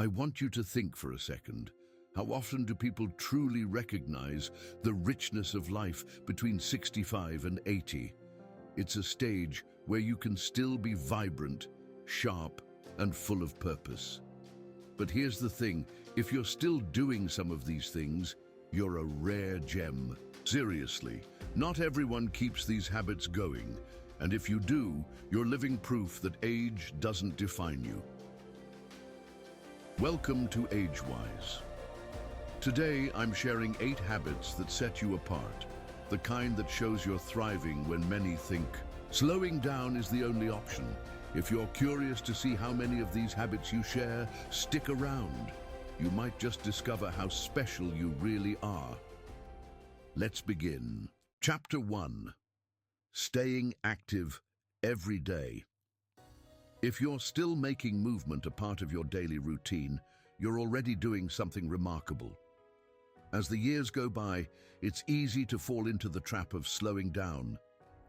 I want you to think for a second. How often do people truly recognize the richness of life between 65 and 80? It's a stage where you can still be vibrant, sharp, and full of purpose. But here's the thing, if you're still doing some of these things, you're a rare gem. Seriously, not everyone keeps these habits going, and if you do, you're living proof that age doesn't define you. Welcome to AgeWise. Today, I'm sharing 8 habits that set you apart, the kind that shows you're thriving when many think slowing down is the only option. If you're curious to see how many of these habits you share, stick around. You might just discover how special you really are. Let's begin. Chapter 1. Staying active every day. If you're still making movement a part of your daily routine, you're already doing something remarkable. As the years go by, it's easy to fall into the trap of slowing down.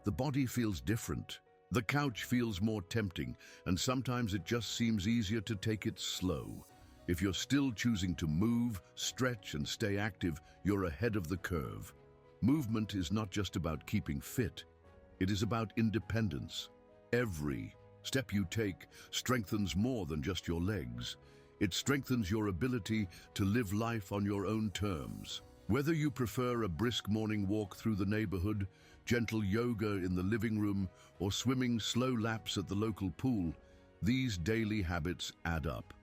The body feels different. The couch feels more tempting, and sometimes it just seems easier to take it slow. If you're still choosing to move, stretch, and stay active, you're ahead of the curve. Movement is not just about keeping fit. It is about independence. Every step you take strengthens more than just your legs. It strengthens your ability to live life on your own terms. Whether you prefer a brisk morning walk through the neighborhood, gentle yoga in the living room, or swimming slow laps at the local pool, these daily habits add up.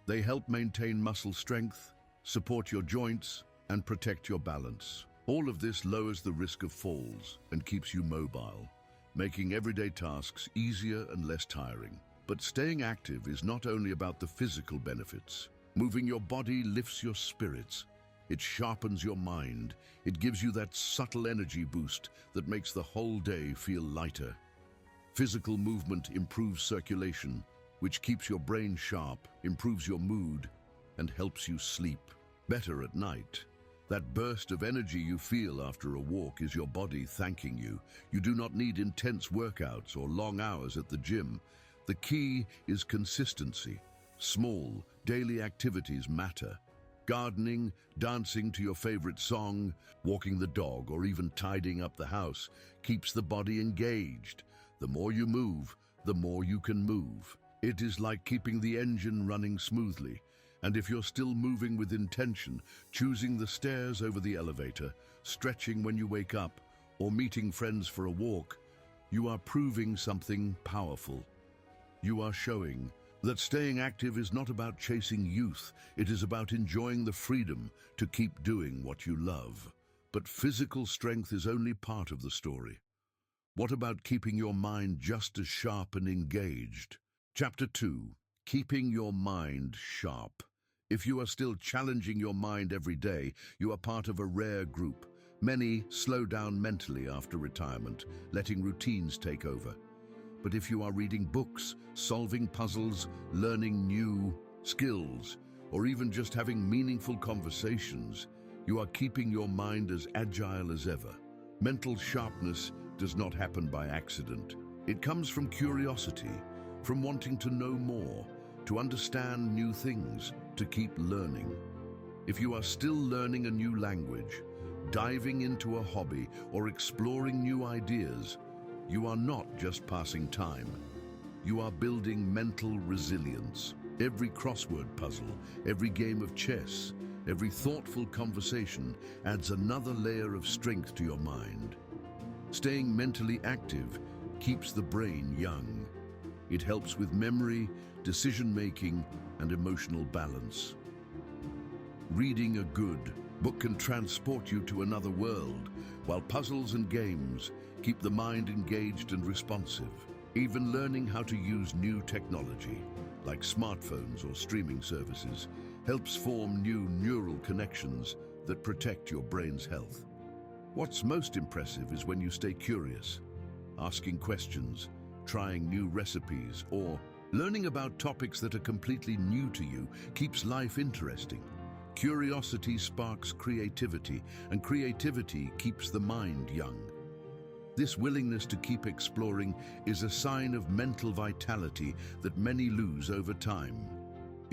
They help maintain muscle strength, support your joints, and protect your balance. All of this lowers the risk of falls and keeps you mobile, making everyday tasks easier and less tiring. But staying active is not only about the physical benefits. Moving your body lifts your spirits. It sharpens your mind. It gives you that subtle energy boost that makes the whole day feel lighter. Physical movement improves circulation, which keeps your brain sharp, improves your mood, and helps you sleep better at night. That burst of energy you feel after a walk is your body thanking you. You do not need intense workouts or long hours at the gym. The key is consistency. Small, daily activities matter. Gardening, dancing to your favorite song, walking the dog, or even tidying up the house keeps the body engaged. The more you move, the more you can move. It is like keeping the engine running smoothly. And if you're still moving with intention, choosing the stairs over the elevator, stretching when you wake up, or meeting friends for a walk, you are proving something powerful. You are showing that staying active is not about chasing youth. It is about enjoying the freedom to keep doing what you love. But physical strength is only part of the story. What about keeping your mind just as sharp and engaged? Chapter 2. Keeping your mind sharp. If you are still challenging your mind every day, you are part of a rare group. Many slow down mentally after retirement, letting routines take over. But if you are reading books, solving puzzles, learning new skills, or even just having meaningful conversations, you are keeping your mind as agile as ever. Mental sharpness does not happen by accident. It comes from curiosity, from wanting to know more, to understand new things, to keep learning. If you are still learning a new language, diving into a hobby, or exploring new ideas, you are not just passing time. You are building mental resilience. Every crossword puzzle, every game of chess, every thoughtful conversation adds another layer of strength to your mind. Staying mentally active keeps the brain young. It helps with memory, decision-making, and emotional balance. Reading a good book can transport you to another world, while puzzles and games keep the mind engaged and responsive. Even learning how to use new technology, like smartphones or streaming services, helps form new neural connections that protect your brain's health. What's most impressive is when you stay curious, asking questions, trying new recipes, or learning about topics that are completely new to you keeps life interesting. Curiosity sparks creativity, and creativity keeps the mind young. This willingness to keep exploring is a sign of mental vitality that many lose over time.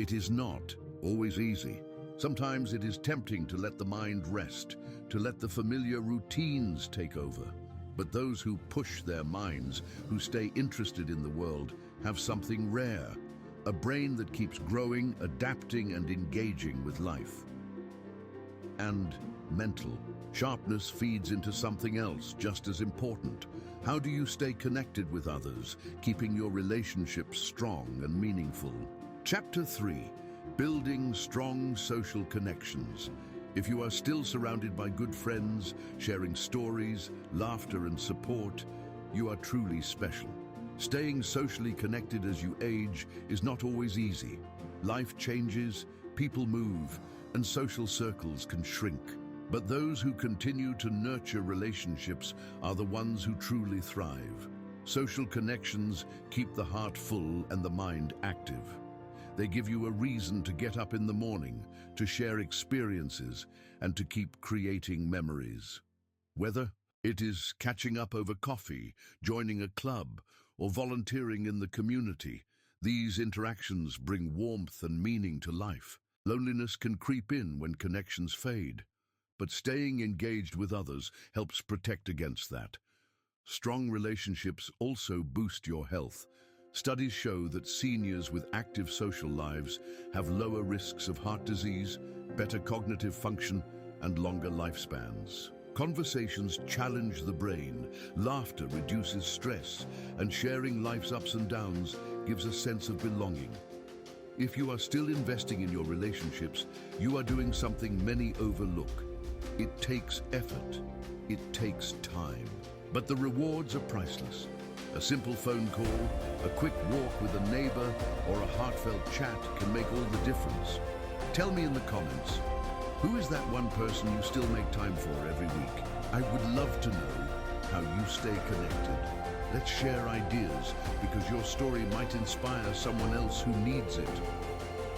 It is not always easy. Sometimes it is tempting to let the mind rest, to let the familiar routines take over. But those who push their minds, who stay interested in the world, have something rare, a brain that keeps growing, adapting, and engaging with life. And mental sharpness feeds into something else just as important. How do you stay connected with others, keeping your relationships strong and meaningful? Chapter 3. Building strong social connections. If you are still surrounded by good friends, sharing stories, laughter, and support, you are truly special. Staying socially connected as you age is not always easy. Life changes, people move, and social circles can shrink. But those who continue to nurture relationships are the ones who truly thrive. Social connections keep the heart full and the mind active. They give you a reason to get up in the morning, to share experiences, and to keep creating memories. Whether it is catching up over coffee, joining a club, or volunteering in the community, these interactions bring warmth and meaning to life. Loneliness can creep in when connections fade, but staying engaged with others helps protect against that. Strong relationships also boost your health. Studies show that seniors with active social lives have lower risks of heart disease, better cognitive function, and longer lifespans. Conversations challenge the brain, laughter reduces stress, and sharing life's ups and downs gives a sense of belonging. If you are still investing in your relationships, you are doing something many overlook. It takes effort. It takes time. But the rewards are priceless. A simple phone call, a quick walk with a neighbor, or a heartfelt chat can make all the difference. Tell me in the comments, who is that one person you still make time for every week? I would love to know how you stay connected. Let's share ideas, because your story might inspire someone else who needs it.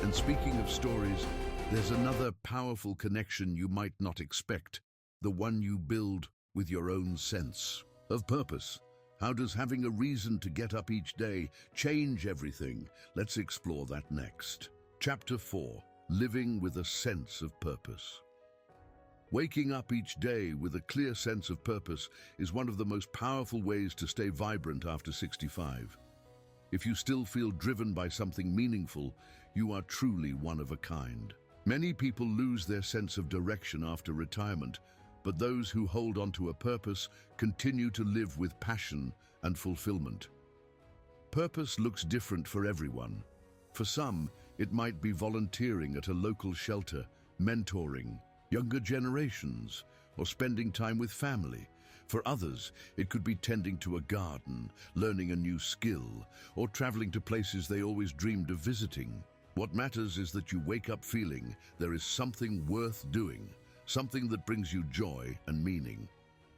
And speaking of stories, there's another powerful connection you might not expect, the one you build with your own sense of purpose. How does having a reason to get up each day change everything? Let's explore that next. Chapter 4. Living with a sense of purpose. Waking up each day with a clear sense of purpose is one of the most powerful ways to stay vibrant after 65. If you still feel driven by something meaningful, you are truly one of a kind. Many people lose their sense of direction after retirement, but those who hold on to a purpose continue to live with passion and fulfillment. Purpose looks different for everyone. For some, it might be volunteering at a local shelter, mentoring younger generations, or spending time with family. For others, it could be tending to a garden, learning a new skill, or traveling to places they always dreamed of visiting. What matters is that you wake up feeling there is something worth doing, something that brings you joy and meaning.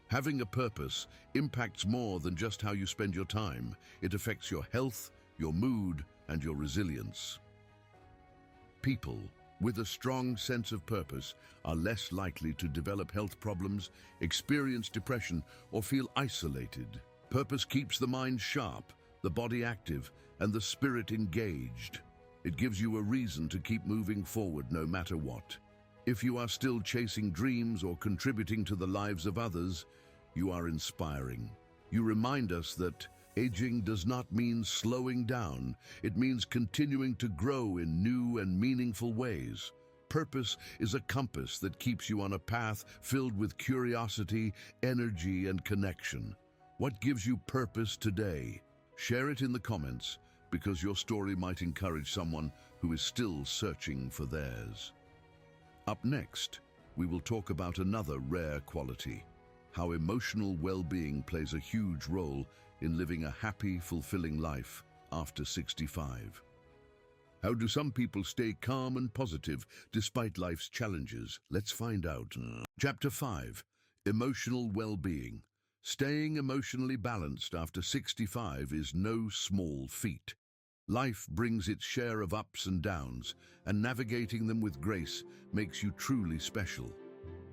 Having a purpose impacts more than just how you spend your time. It affects your health, your mood, and your resilience. People with a strong sense of purpose are less likely to develop health problems, experience depression, or feel isolated. Purpose keeps the mind sharp, the body active, and the spirit engaged. It gives you a reason to keep moving forward no matter what. If you are still chasing dreams or contributing to the lives of others, you are inspiring. You remind us that aging does not mean slowing down. It means continuing to grow in new and meaningful ways. Purpose is a compass that keeps you on a path filled with curiosity, energy, and connection. What gives you purpose today? Share it in the comments, because your story might encourage someone who is still searching for theirs. Up next, we will talk about another rare quality: how emotional well-being plays a huge role in living a happy, fulfilling life after 65. How do some people stay calm and positive despite life's challenges? Let's find out. Chapter 5. Emotional well-being. Staying emotionally balanced after 65 is no small feat. Life brings its share of ups and downs, and navigating them with grace makes you truly special.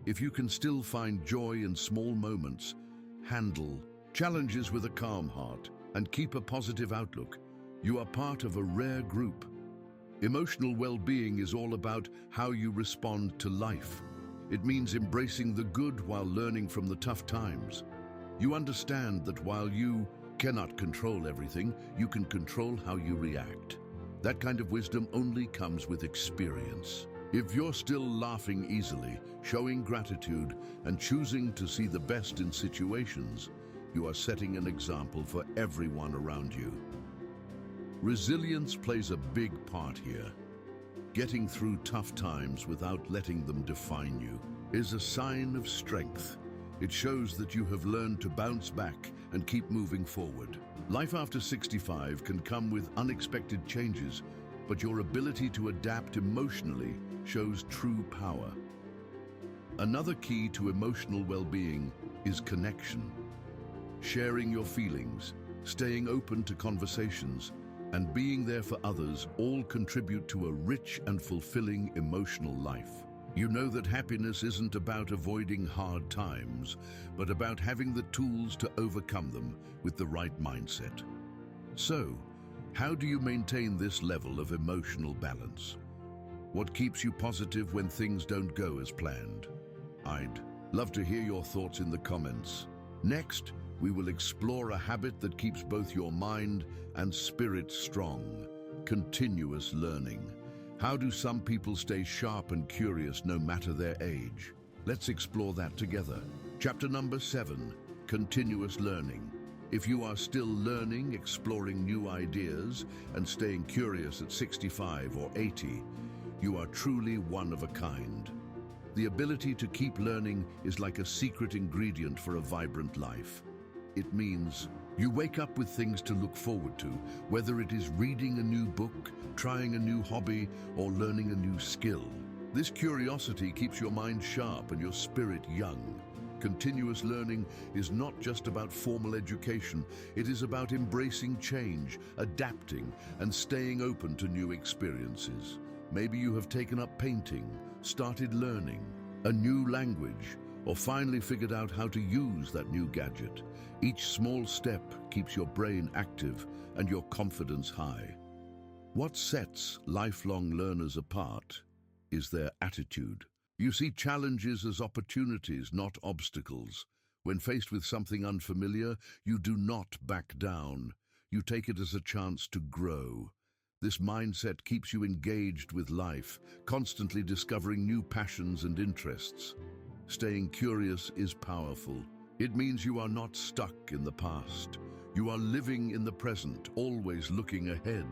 If you can still find joy in small moments, handle challenges with a calm heart, and keep a positive outlook, you are part of a rare group. Emotional well-being is all about how you respond to life. It means embracing the good while learning from the tough times. You understand that while you cannot control everything, you can control how you react. That kind of wisdom only comes with experience. If you're still laughing easily, showing gratitude, and choosing to see the best in situations, you are setting an example for everyone around you. Resilience plays a big part here. Getting through tough times without letting them define you is a sign of strength. It shows that you have learned to bounce back and keep moving forward. Life after 65 can come with unexpected changes, but your ability to adapt emotionally shows true power. Another key to emotional well-being is connection. Sharing your feelings, staying open to conversations, and being there for others all contribute to a rich and fulfilling emotional life. You know that happiness isn't about avoiding hard times, but about having the tools to overcome them with the right mindset. So, how do you maintain this level of emotional balance? What keeps you positive when things don't go as planned? I'd love to hear your thoughts in the comments. Next, we will explore a habit that keeps both your mind and spirit strong: continuous learning. How do some people stay sharp and curious no matter their age? Let's explore that together. Chapter number 7, continuous learning. If you are still learning, exploring new ideas, and staying curious at 65 or 80, you are truly one of a kind. The ability to keep learning is like a secret ingredient for a vibrant life. It means you wake up with things to look forward to, whether it is reading a new book, trying a new hobby, or learning a new skill. This curiosity keeps your mind sharp and your spirit young. Continuous learning is not just about formal education, it is about embracing change, adapting, and staying open to new experiences. Maybe you have taken up painting, started learning a new language, or finally figured out how to use that new gadget. Each small step keeps your brain active and your confidence high. What sets lifelong learners apart is their attitude. You see challenges as opportunities, not obstacles. When faced with something unfamiliar, you do not back down. You take it as a chance to grow. This mindset keeps you engaged with life, constantly discovering new passions and interests. Staying curious is powerful. It means you are not stuck in the past. You are living in the present, always looking ahead.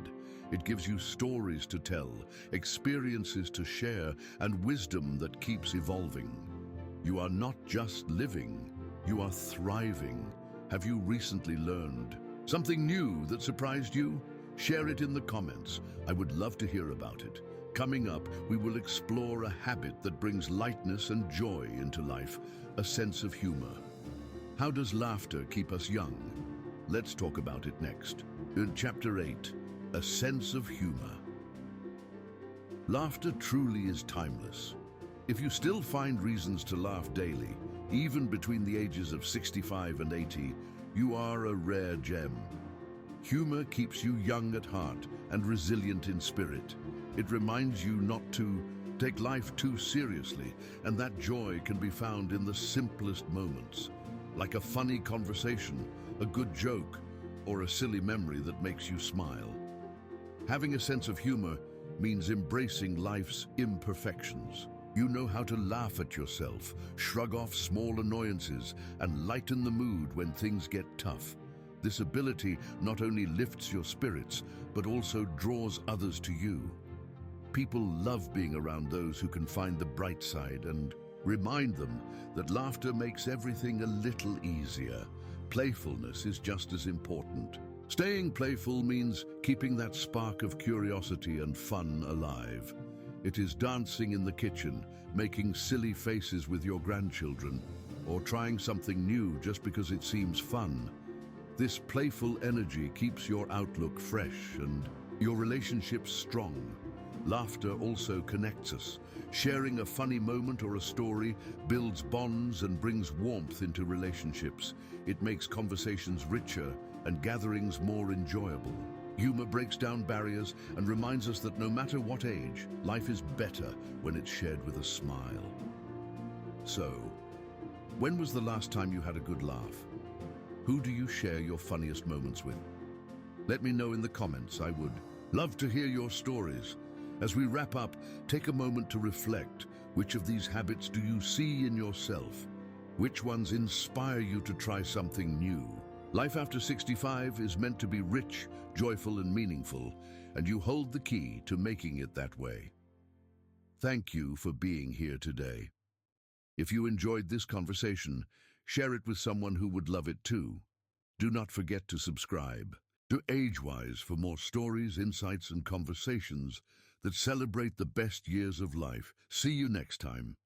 It gives you stories to tell, experiences to share, and wisdom that keeps evolving. You are not just living, you are thriving. Have you recently learned something new that surprised you? Share it in the comments. I would love to hear about it. Coming up, we will explore a habit that brings lightness and joy into life, a sense of humor. How does laughter keep us young? Let's talk about it next. In Chapter 8, a sense of humor. Laughter truly is timeless. If you still find reasons to laugh daily, even between the ages of 65 and 80, you are a rare gem. Humor keeps you young at heart and resilient in spirit. It reminds you not to take life too seriously, and that joy can be found in the simplest moments, like a funny conversation, a good joke, or a silly memory that makes you smile. Having a sense of humor means embracing life's imperfections. You know how to laugh at yourself, shrug off small annoyances, and lighten the mood when things get tough. This ability not only lifts your spirits, but also draws others to you. People love being around those who can find the bright side and remind them that laughter makes everything a little easier. Playfulness is just as important. Staying playful means keeping that spark of curiosity and fun alive. It is dancing in the kitchen, making silly faces with your grandchildren, or trying something new just because it seems fun. This playful energy keeps your outlook fresh and your relationships strong. Laughter also connects us. Sharing a funny moment or a story builds bonds and brings warmth into relationships. It makes conversations richer and gatherings more enjoyable. Humor breaks down barriers and reminds us that no matter what age, life is better when it's shared with a smile. So, when was the last time you had a good laugh? Who do you share your funniest moments with? Let me know in the comments. I would love to hear your stories. As we wrap up, take a moment to reflect. Which of these habits do you see in yourself? Which ones inspire you to try something new? Life after 65 is meant to be rich, joyful, and meaningful, and you hold the key to making it that way. Thank you for being here today. If you enjoyed this conversation, share it with someone who would love it too. Do not forget to subscribe to AgeWise for more stories, insights, and conversations that celebrate the best years of life. See you next time.